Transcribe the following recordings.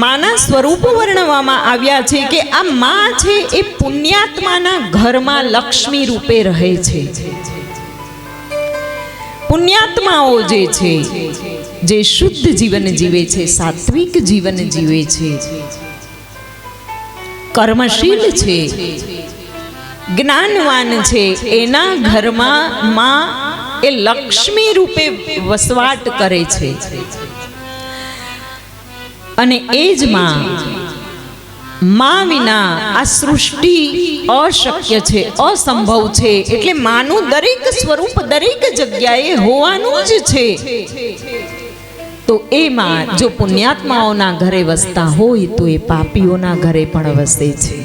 માના સ્વરૂપો વર્ણવવામાં આવ્યા છે કે આ માં છે એ પુણ્યાત્માના ઘરમાં લક્ષ્મી રૂપે રહે છે. પુણ્યાત્માઓ જે છે, જે શુદ્ધ જીવન જીવે છે, સાત્વિક જીવન જીવે છે, કર્મશીલ છે, જ્ઞાનવાન છે, એના ઘરમાં માં એ લક્ષ્મી રૂપે વસવાટ કરે છે. અને એ જ માં વિના આ સૃષ્ટિ અશક્ય છે, અસંભવ છે. એટલે માનું દરેક સ્વરૂપ દરેક જગ્યાએ હોવાનું જ છે. તો એ માં જો પુણ્યાત્માઓના ઘરે વસતા હોય તો એ પાપીઓના ઘરે પણ વસે છે.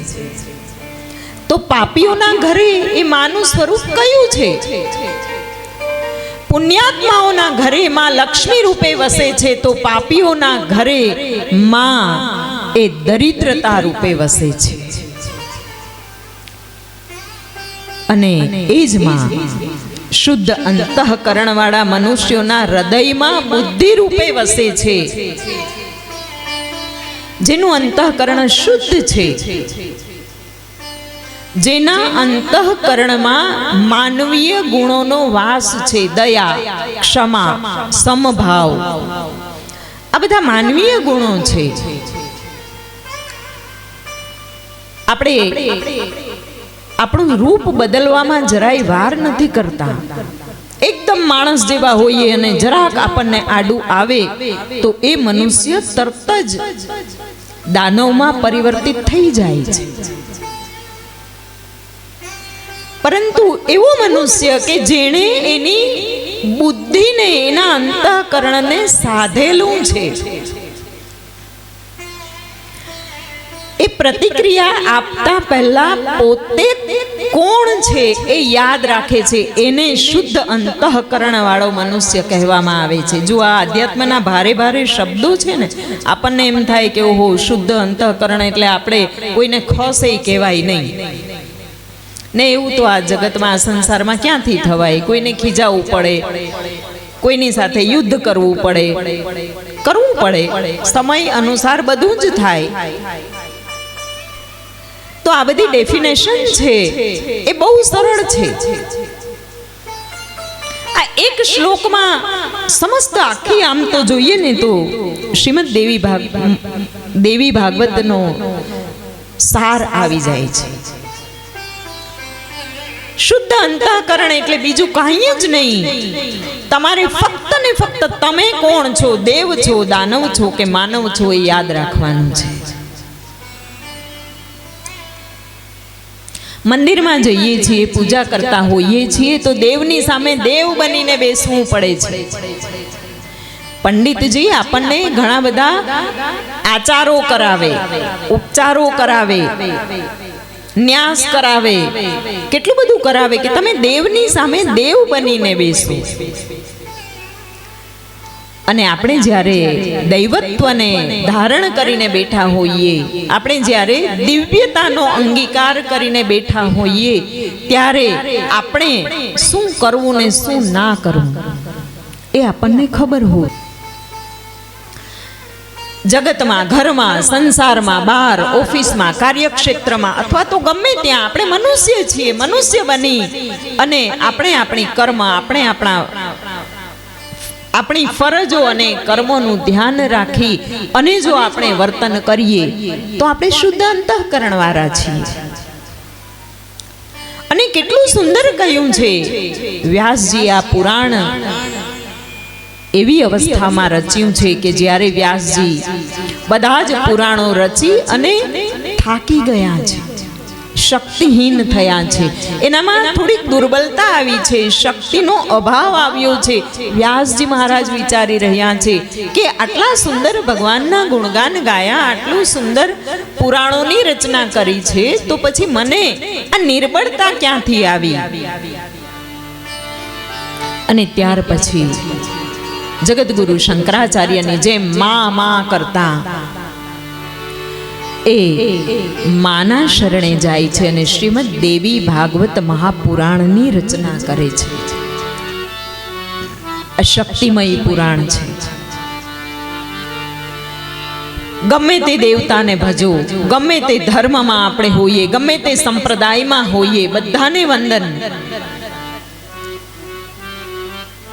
તો પાપીઓના ઘરે એ માનું સ્વરૂપ કયું છે? પુણ્યાત્માઓના ઘરે માં લક્ષ્મી રૂપે વસે છે, તો પાપીઓના ઘરે માં એ દરિદ્રતા રૂપે વસે છે. અને એ જ માં શુદ્ધ અંતઃકરણ વાળા મનુષ્યોના હૃદયમાં બુદ્ધિ રૂપે વસે છે. જેનું અંતઃકરણ શુદ્ધ છે, જેના અંતઃકરણમાં માનવીય ગુણોનો વાસ છે. દયા, ક્ષમા, સમભાવ, આ બધા માનવીય ગુણો છે. આપણે આપણું રૂપ બદલવામાં જરાય વાર નથી કરતા. એકદમ માણસ જેવા હોઈએ અને જરાક આપણને આડું આવે તો એ મનુષ્ય તરત જ દાનવમાં પરિવર્તિત થઈ જાય છે. પરંતુ એવો મનુષ્ય કે જેણે એની બુદ્ધિને, એના અંતઃકરણને સાધેલું છે, એ પ્રતિક્રિયા આપતા પહેલા પોતે કોણ છે એ યાદ રાખે છે. એને શુદ્ધ અંતઃકરણ વાળો મનુષ્ય કહેવામાં આવે છે. જો આ અધ્યાત્મના ભારે ભારે શબ્દો છે ને, આપણને એમ થાય કે ઓહો, શુદ્ધ અંતઃકરણ એટલે આપણે કોઈને ખસે કહેવાય નહીં ને. એવું તો આ જગતમાં, આ સંસારમાં ક્યાંથી થવાય? કોઈને ખીજાવવું પડે, કોઈની સાથે યુદ્ધ કરવું પડે, સમય અનુસાર બધું જ થાય. તો આ બધી ડેફિનેશન છે એ બહુ સરળ છે. આ એક શ્લોકમાં સમસ્ત આખી, આમ તો જોઈએ ને તો શ્રીમદ દેવી ભાગવતનો સાર આવી જાય છે. શુદ્ધ અંતઃકરણ એટલે બીજું કાંઈ જ નહીં. તમારે ફક્ત ને ફક્ત તમે કોણ છો, દેવ છો, દાનવ છો કે માનવ છો, એ યાદ રાખવાનું છે. મંદિરમાં જઈએ છીએ, પૂજા કરતા હોઈએ છીએ તો દેવની સામે દેવ બનીને બેસવું પડે છે. પંડિતજી આપણને ઘણા બધા આચારો કરાવે, ઉપચારો કરાવે, ન્યાસ કરાવે, કેટલું બધું કરાવે કે તમે દેવની સામે દેવ બનીને બેસો. અને આપણે જ્યારે દૈવત્વને ધારણ કરીને બેઠા હોઈએ, આપણે જ્યારે દિવ્યતાનો અંગીકાર કરીને બેઠા હોઈએ, ત્યારે આપણે શું કરવું ને શું ના કરવું એ આપણને ખબર હોય. જગતમાં, ઘરમાં, સંસારમાં, બહાર, ઓફિસમાં, કાર્યક્ષેત્રમાં અથવા તો ગમે ત્યાં આપણે મનુષ્ય છીએ. મનુષ્ય બની અને આપણે આપણી કર્મ, આપણી ફરજો અને કર્મોનું ધ્યાન રાખી અને જો આપણે વર્તન કરીએ તો આપણે શુદ્ધ અંતઃકરણ વાળા છીએ. અને કેટલું સુંદર કહ્યું છે વ્યાસજી આ પુરાણ એવી અવસ્થામાં રચ્યું છે કે જ્યારે વ્યાસજી બધા જ પુરાણો રચી અને થાકી ગયા છે, શક્તિહીન થયા છે, એનામાં થોડીક દુર્બલતા આવી છે, શક્તિનો અભાવ આવ્યો છે. વ્યાસજી મહારાજ વિચારી રહ્યા છે કે આટલા સુંદર ભગવાનના ગુણગાન ગાયા, આટલું સુંદર પુરાણોની રચના કરી છે, તો પછી મને આ નિર્બળતા ક્યાંથી આવી? અને ત્યાર પછી જગતગુરુ શંકરાચાર્યની જેમ માં કરતા એ માના શરણે જાય છે અને શ્રીમદ દેવી ભાગવત મહાપુરાણની રચના કરે છે. આ શક્તિમય પુરાણ છે. ગમે તે દેવતાને ભજો, ગમે તે ધર્મમાં આપણે હોઈએ, ગમે તે સંપ્રદાયમાં હોઈએ, બધાને વંદન.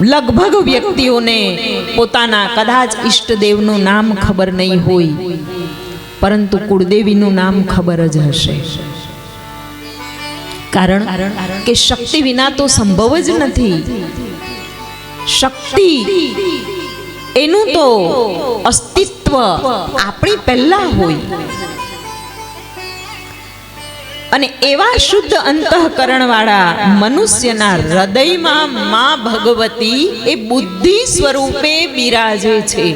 લગભગ વ્યક્તિઓને પોતાના કદાચ ઈષ્ટદેવનું નામ ખબર નહીં હોય, પરંતુ કુળદેવીનું નામ ખબર જ હશે. કારણ કે શક્તિ વિના તો સંભવ જ નથી. શક્તિ એનું તો અસ્તિત્વ આપણી પહેલા હોય. અને એવા શુદ્ધ અંતઃકરણ વાળા મનુષ્યના હૃદયમાં માં ભગવતી એ બુદ્ધિ સ્વરૂપે બિરાજે છે.